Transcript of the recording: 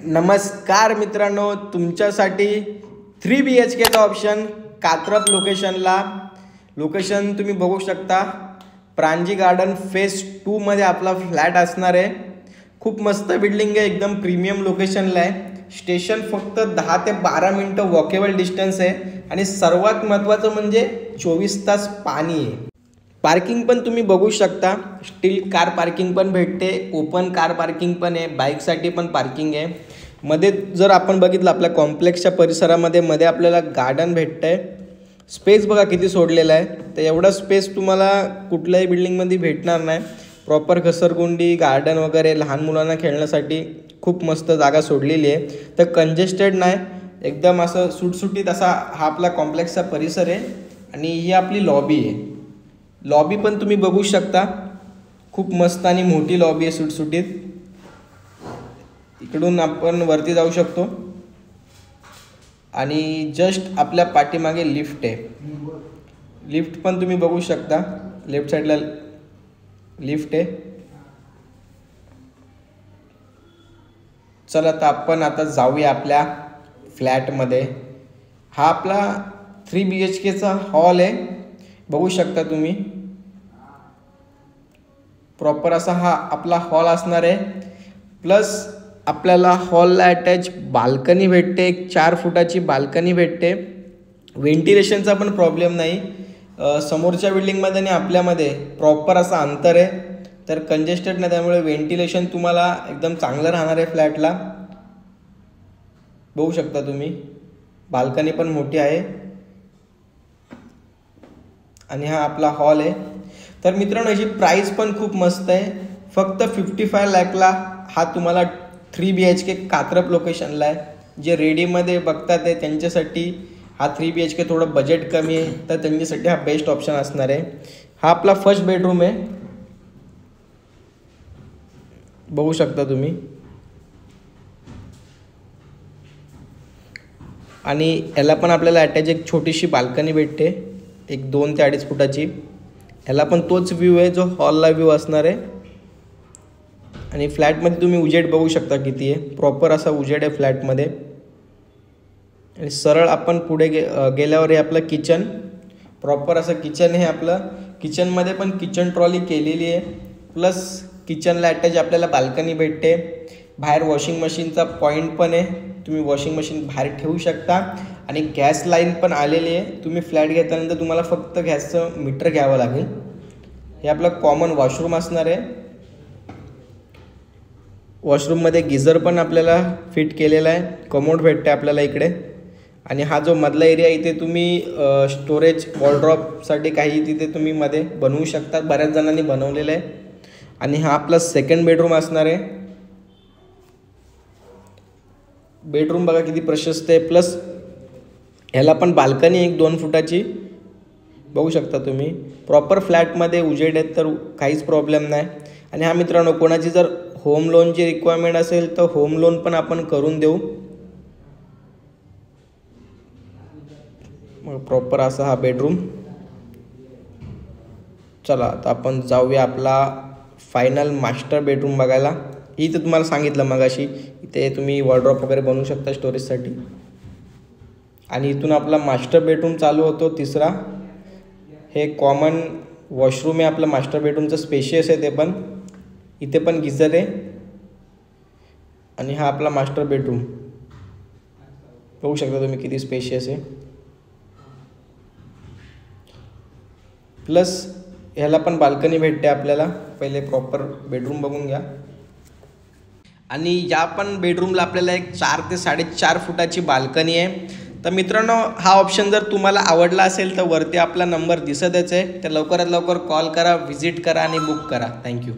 नमस्कार मित्रांनो, तुमच्यासाठी 3 BHKचा ऑप्शन कात्रप लोकेशन तुम्ही बघू शकता। प्रांजी गार्डन फेज 2 मध्ये आपला फ्लॅट असणार आहे। खूप मस्त बिल्डिंग आहे, एकदम प्रीमियम लोकेशनला आहे। स्टेशन फक्त 10 ते 12 मिनिटं वॉकेबल डिस्टन्स आहे आणि सर्वात महत्त्वाचं म्हणजे 24 तास पाणी आहे। पार्किंग पण तुम्ही बघू शकता, स्टील कार पार्किंग पण भेटते, ओपन कार पार्किंग पण आहे, बाईकसाठी पण पार्किंग आहे। मध्ये जर आपण बघितलं आपल्या कॉम्प्लेक्सच्या परिसरामध्ये मध्ये आपल्याला गार्डन भेटतंय। स्पेस बघा किती सोडलेला आहे, तर एवढा स्पेस तुम्हाला कुठल्याही बिल्डिंगमध्ये भेटणार नाही। प्रॉपर घसरगुंडी गार्डन वगैरे लहान मुलांना खेळण्यासाठी खूप मस्त जागा सोडलेली आहे, तर कंजेस्टेड नाही, एकदम असं सुटसुटीत असा हा आपला कॉम्प्लेक्सचा परिसर आहे। आणि ही आपली लॉबी आहे। लॉबी पण तुम्ही बघू शकता, खूप मस्त आणि मोठी लॉबी आहे सुटसुटीत। इकडून आपण वरती जाऊ शकतो आणि जस्ट आपल्या पाठीमागे लिफ्ट आहे। लिफ्ट पण तुम्ही बघू शकता, लेफ्ट साईडला लिफ्ट आहे। चला तर आपण आता जाऊया आपल्या फ्लॅटमध्ये। हा आपला 3 BHKचा हॉल आहे, बघू शकता तुम्ही। प्रॉपर असा हा आपला हॉल असणार आहे। प्लस आपल्याला हॉलला अटॅच बाल्कनी भेटते, एक 4 फुटाची बाल्कनी भेटते। व्हेंटिलेशनचा पण प्रॉब्लेम नाही, समोरच्या बिल्डिंगमध्ये आणि आपल्यामध्ये प्रॉपर असा अंतर आहे, तर कंजेस्टेड नाही, त्यामुळे व्हेंटिलेशन तुम्हाला एकदम चांगलं राहणार आहे फ्लॅटला। बघू शकता तुम्ही, बाल्कनी पण मोठी आहे आणि हा आपला हॉल आहे। तर मित्रांनो, याची प्राइस पण खूप मस्त आहे, फक्त 55 लाखला हा तुम्हाला 3 BHK कात्रप लोकेशनला आहे। जे रेडीमध्ये बघतात आहे त्यांच्यासाठी हा 3 BHK थोडं बजेट कमी आहे, तर त्यांच्यासाठी हा बेस्ट ऑप्शन असणार आहे। हा आपला फर्स्ट बेडरूम आहे, बघू शकता तुम्ही। आणि याला पण आपल्याला अटॅच एक छोटीशी बाल्कनी भेटते, एक 2 ते 2.5 फुटाची। ह्याला पण तोच व्ह्यू आहे जो हॉलला व्ह्यू असणार आहे। आणि फ्लॅटमध्ये तुम्ही उजेड बघू शकता किती आहे, प्रॉपर असा उजेड आहे फ्लॅटमध्ये। आणि सरळ आपण पुढे गेल्यावर हे आपलं किचन, प्रॉपर असं किचन आहे आपलं। किचनमध्ये पण किचन ट्रॉली केलेली आहे, प्लस किचनला अटॅच आपल्याला बाल्कनी भेटते। बाहेर वॉशिंग मशीनचा पॉईंट पण आहे, तुम्ही वॉशिंग मशीन बाहेर ठेवू शकता। आणि गॅस लाईन पण आलेली आहे, तुम्ही फ्लॅट घेतल्यानंतर तुम्हाला फक्त गॅसचं मीटर घ्यावं लागेल। हे आपलं कॉमन वॉशरूम असणार आहे। वॉशरूममध्ये गिझर पण आपल्याला फिट केलेला आहे, कमोड भेटते आपल्याला इकडे। आणि हा जो मधला एरिया इथे तुम्ही स्टोरेज वॉलड्रॉपसाठी काही तिथे तुम्ही मध्ये बनवू शकता, बऱ्याच जणांनी बनवलेलं आहे। आणि हा आपला सेकंड बेडरूम असणार आहे। बेडरूम बघा किती प्रशस्त आहे, प्लस ह्याला पण बाल्कनी एक 2 फुटाची, बघू शकता तुम्ही। प्रॉपर फ्लॅटमध्ये उजेड आहेत, तर काहीच प्रॉब्लेम नाही। आणि हा मित्रांनो, कोणाची जर होम लोनची रिक्वायरमेंट असेल तर होम लोन पण आपण करून देऊ। मग प्रॉपर असा हा बेडरूम। चला आता आपण जाऊया आपला फायनल मास्टर बेडरूम बघायला। इथं तुम्हाला सांगितलं मगाशी, इथे तुम्ही वॉर्डरोब वगैरे बनवू शकता स्टोरेजसाठी। आणि इथून आपला मास्टर बेडरूम चालू होतो, तिसरा। हे कॉमन वॉशरूम आहे आपलं मास्टर बेडरूमचं, स्पेशियस आहे ते पण। इथे पण गिझर आहे। आणि हा आपला मास्टर बेडरूम, बघू शकता तुम्ही किती स्पेशियस आहे। प्लस ह्याला पण बाल्कनी भेटते आपल्याला। पहिले प्रॉपर बेडरूम बघून घ्या। आणि या पण बेडरूमला आपल्याला एक 4 ते 4.5 फुटाची बाल्कनी आहे। तर मित्रांनो, हा ऑप्शन जर तुम्हाला आवडला असेल तर वरती आपला नंबर दिसतच आहे, तर लवकरात लवकर कॉल करा, व्हिजिट करा आणि बुक करा। थँक्यू।